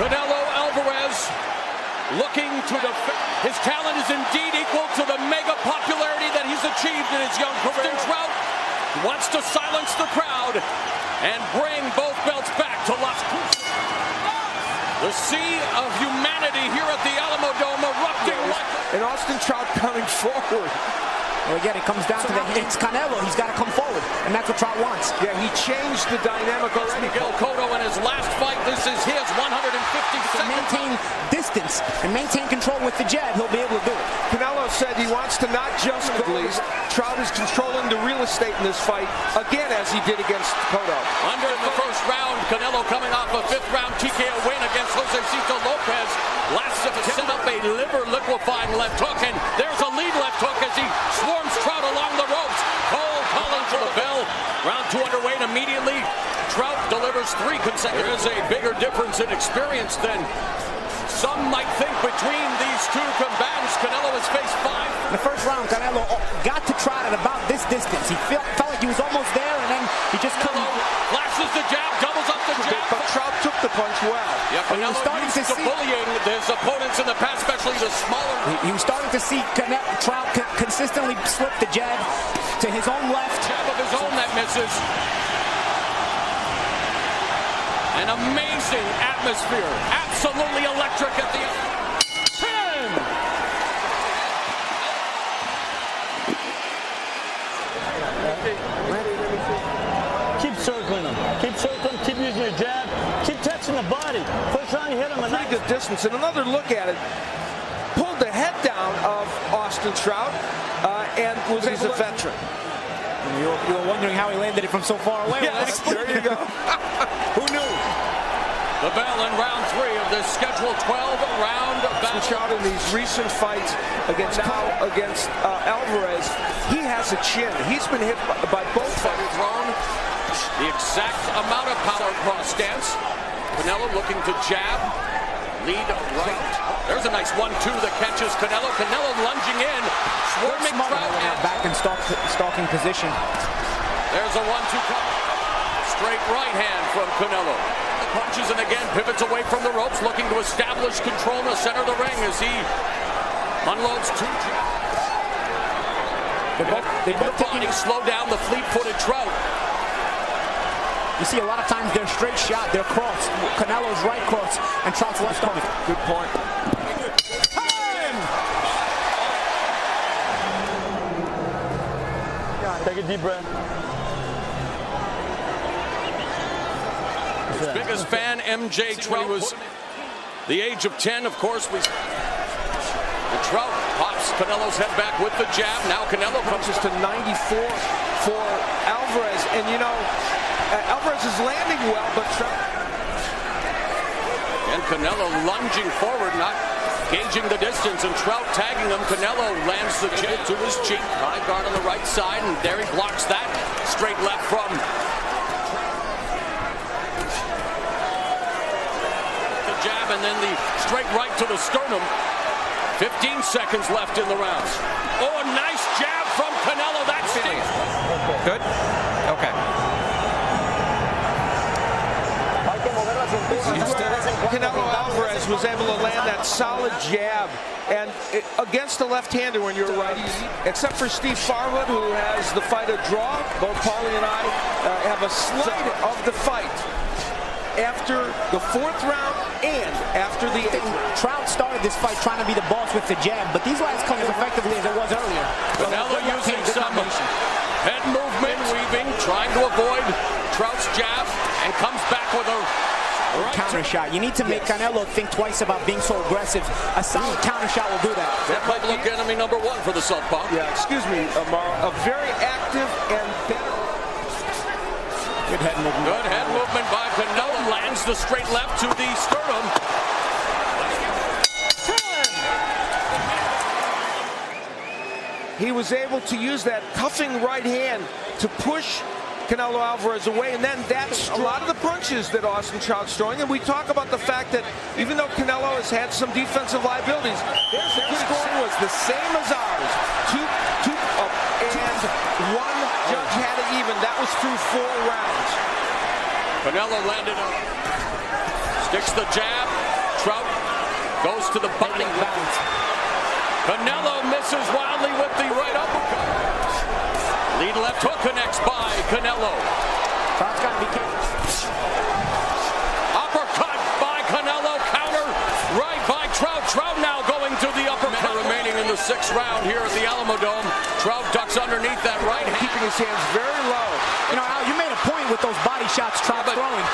Canelo Alvarez looking to defend. His talent is indeed equal to the mega popularity that he's achieved in his young career. Trout wants to silence the crowd and bring both belts back to Las Cruces. The sea of humanity here at the Alamo Dome erupting like... And Austin Trout coming forward. Well, again, it comes down to it's Canelo. He's got to come forward, and that's what Trout wants. Yeah, he changed the dynamic already. Miguel Cotto in his last fight. This is his 150 To maintain distance and maintain control with the jab, he'll be able to do it. Canelo said he wants to not just go. Trout is controlling the real estate in this fight, again, as he did against Cotto. Under in the first round, Canelo coming off a fifth-round TKO win against Josecito Lopez. Last of it set up a liver-liquefying left hook, and there's a lead left hook as he swarms Trout along the ropes. Cole calling for the bell. Round 2 underway, and immediately Trout delivers 3 consecutive. There is a bigger difference in experience than some might think between these two combatants. Canelo has faced 5. In the first round, Canelo got to Trout at about this distance. He felt like he was almost there, and then he just couldn't. Flashes the jab, doubles up the jab. But Trout took the punch well. Yeah, Canelo used to bullying his opponents in the past, especially the smaller. He was starting to see Trout consistently slip the jab to his own left. Jab of his own that misses. An amazing atmosphere. Absolutely electric at the end. 10! Keep circling him. Keep circling. Keep using your jab. Keep touching the body. First round, you hit him a pretty good distance. And another look at it. Pulled the head down of Austin Trout and was a veteran. You were wondering how he landed it from so far away. Yes, there you go. Who knew? The bell in round 3 of this scheduled 12-round battle. Trout in these recent fights against Alvarez, he has a chin. He's been hit by both fighters. Thrown the exact amount of power cross stance. Canelo looking to jab, lead right. There's a nice 1-2 that catches Canelo. Canelo lunging in, swarming Trout back in stalking position. There's a 1-2 cover. Straight right hand from Canelo. Punches and again pivots away from the ropes, looking to establish control in the center of the ring as he unloads 2 jabs. They both taking slow down the fleet-footed Trout. You see a lot of times they're straight shot, they're cross. Canelo's right cross and Trout's left arm. Good point. Take a deep breath. His biggest fan, MJ Trout, was the age of 10, of course. The Trout pops Canelo's head back with the jab. Now Canelo comes to 94 for Alvarez. And, you know, Alvarez is landing well, but Trout... And Canelo lunging forward, not gauging the distance, and Trout tagging him. Canelo lands the jab to his cheek. High guard on the right side, and there he blocks that. Straight left from... jab and then the straight right to the sternum. 15 seconds left in the round. Oh, a nice jab from Canelo. That stings. Good? Okay. Canelo Alvarez was able to land that solid jab and against the left-hander when you're a righty, except for Steve Farwood, who has the fight a draw. Both Paulie and I have a slide of the fight after the 4th round and after the 8th round. Trout started this fight trying to be the boss with the jab, but these last come as effectively as it was earlier. Canelo using some head movement, weaving, trying to avoid Trout's jab, and comes back with a right counter shot. You need to make Canelo think twice about being so aggressive. A solid counter shot will do that. That might look enemy number 1 for the southpaw. Yeah, excuse me, Amaro. A very active and better. Good head movement. Good head movement by Canelo. Lands the straight left to the sternum. He was able to use that cuffing right hand to push Canelo Alvarez away, and then that's a lot of the punches that Austin Trout's throwing. And we talk about the fact that even though Canelo has had some defensive liabilities, their scoring was the same as ours. And one judge had it even. That was through 4 rounds. Canelo landed up. Sticks the jab. Trout goes to the body. Canelo misses wildly with the right uppercut. Lead left hook connects by Canelo. Trout's got to be careful. Uppercut by Canelo. Counter right by Trout. Trout now going to the uppercut. Remaining in the 6th round here at the Alamodome. Trout ducks underneath that right hand. Keeping his hands very low. You know, Al, you made a point with those body shots Trout's throwing.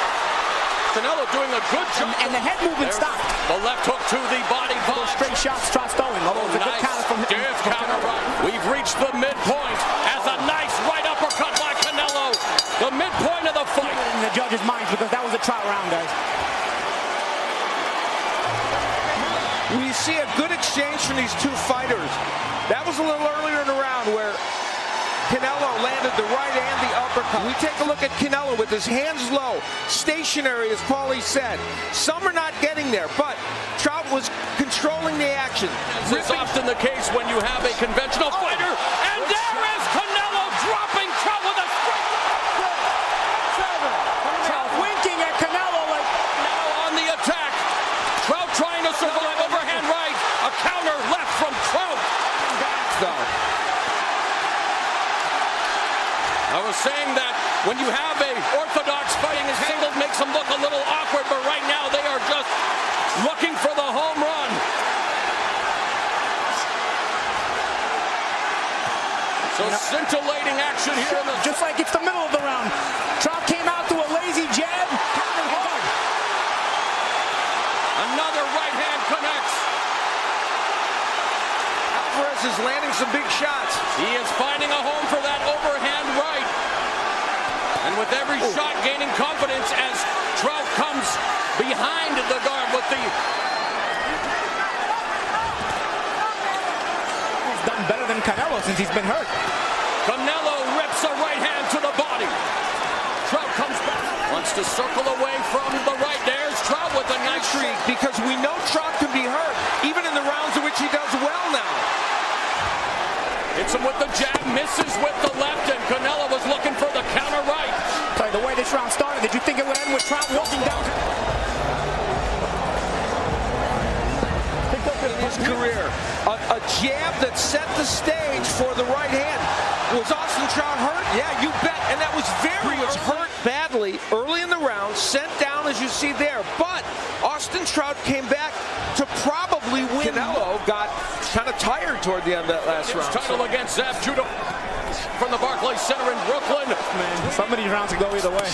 Canelo doing a good job. And the head movement stopped. The left hook to the body. Those straight shots Trout's throwing. Although it's a good counter from him. Stiff counter right. We've reached the midpoint as a nice right uppercut by Canelo. The midpoint of the fight. In the judges' minds because that was a Trout round, guys. We see a good exchange from these two fighters. That was a little earlier in the round where Canelo landed the right and the uppercut. We take a look at Canelo with his hands low, stationary, as Paulie said. Some are not getting there, but Trout was controlling the action. This is often the case when you have a conventional fighter, and there is Canelo dropping Trout with a straight. Trout winking at Canelo like Now on the attack. Trout trying to survive overhand right. A counter left from Trout. Though. I was saying that when you have a orthodox fighting angle, makes them look a little awkward, but right now they are just looking for the home run. So scintillating action here in the just like it's the middle of the round. Trout came out to a lazy jab. Another right hand connects. Alvarez is landing some big shots. He is finding a home for that overhand right. And with every shot gaining confidence as Trout comes behind the guard with the... He's done better than Canelo since he's been hurt. Canelo rips a right hand to the body. Trout comes back. Wants to circle away from the right. There's Trout with a nice Intrigue, because we know Trout can be hurt, even in the rounds in which he does well now. Hits him with the jab, misses with the left, and Canelo was looking for the counter right. Sorry, the way this round started, did you think it would end with Trout walking down? In his career, a jab that set the stage for the right hand. Was Austin Trout hurt? Yeah, you bet. And that was very hurt badly early in the round, sent down as you see there. But Austin Trout came back to probably win. Canelo got kind of tired toward the end of that last round. Title against Zab Judo from the Barclays Center in Brooklyn. Man, some of these rounds can go either way.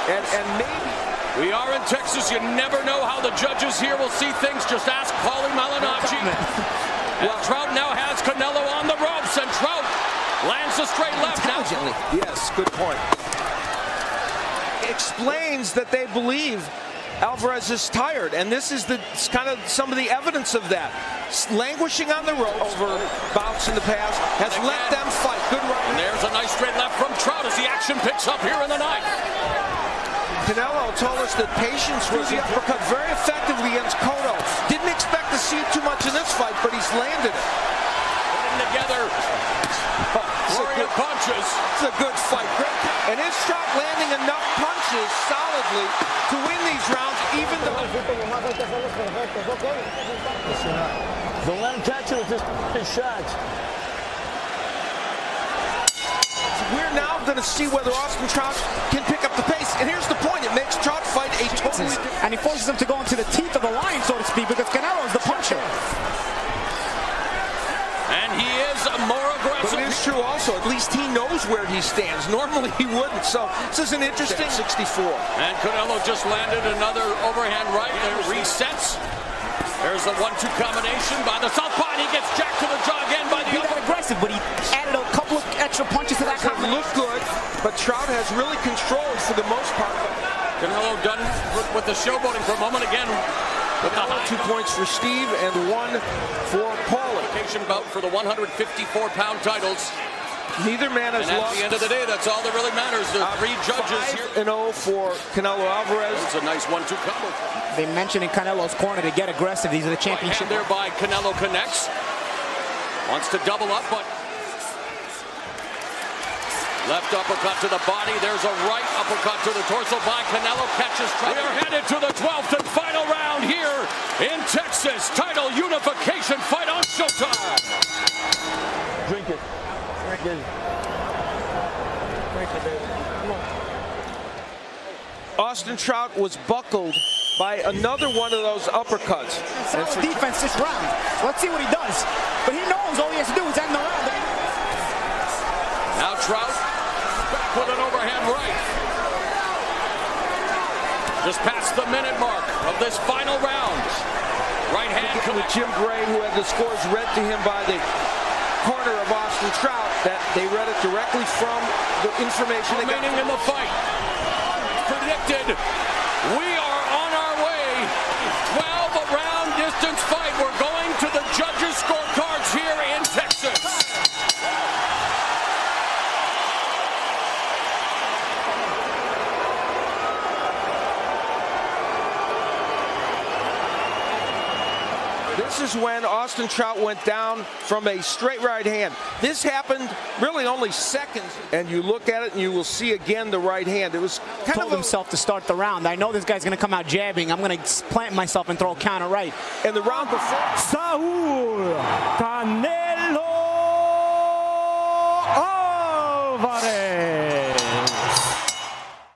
And maybe we are in Texas. You never know how the judges here will see things. Just ask Paulie Malignaggi. And Trout now has Canelo on the ropes, and Trout lands a straight left. Intelligently. Yes, good point. Explains that they believe Alvarez is tired, and this is kind of some of the evidence of that. Languishing on the ropes over bouts in the past has let them fight. Good right. And there's a nice straight left from Trout as the action picks up here in the ninth. Canelo told us that patience was the uppercut very effectively against Cotto. Didn't expect to see too much in this fight, but he's landed it. Putting together warrior punches. It's a good fight. And is Trout landing enough punches solidly to win these rounds, even though... Don't let him catch you with his shots. We're now going to see whether Austin Trout can pick up the pace. And here's the point. It makes Trout fight a totally... And he forces him to go into the teeth of the lion, so to speak, because Canelo's the puncher. And he is more aggressive. But it is true also. At least he knows where he stands. Normally he wouldn't. So this is an interesting 64. And Canelo just landed another overhand right. It resets. There's a 1-2 combination by the southpaw. And he gets jacked to the jaw again by the other. Aggressive, but he added a couple of extra punches to that combination. Look good, but Trout has really controlled for the most part. Canelo done with the showboating for a moment again. With the high. 2 points for Steve and 1 for Paulie. Bout for the 154-pound titles. Neither man has and lost. At the end of the day, that's all that really matters. The 3 judges here. 5-0 for Canelo Alvarez. It's a nice 1-2 combo. They mentioned in Canelo's corner to get aggressive. These are the championship. And thereby Canelo connects. Wants to double up, but left uppercut to the body. There's a right uppercut to the torso by Canelo. Catches Trout. We are headed to the 12th and final round here. unification fight on Showtime. Drink it. Drink it. Drink it, baby. Come on. Austin Trout was buckled by another one of those uppercuts. Solid defense this round. Let's see what he does. But he knows all he has to do is end the round. Now Trout back with an overhand right. Just past the minute mark of this final round. Right hand with Jim Gray, who had the scores read to him by the corner of Austin Trout, that they read it directly from the information remaining in the fight. Predicted. We are on our way. 12-round distance fight. We're going to the judges' scorecards here in Texas. This is when Austin Trout went down from a straight right hand. This happened really only seconds, and you look at it and you will see again the right hand. It was kind Told of himself to start the round. I know this guy's going to come out jabbing. I'm going to plant myself and throw a counter right. And the round before, Saul Canelo.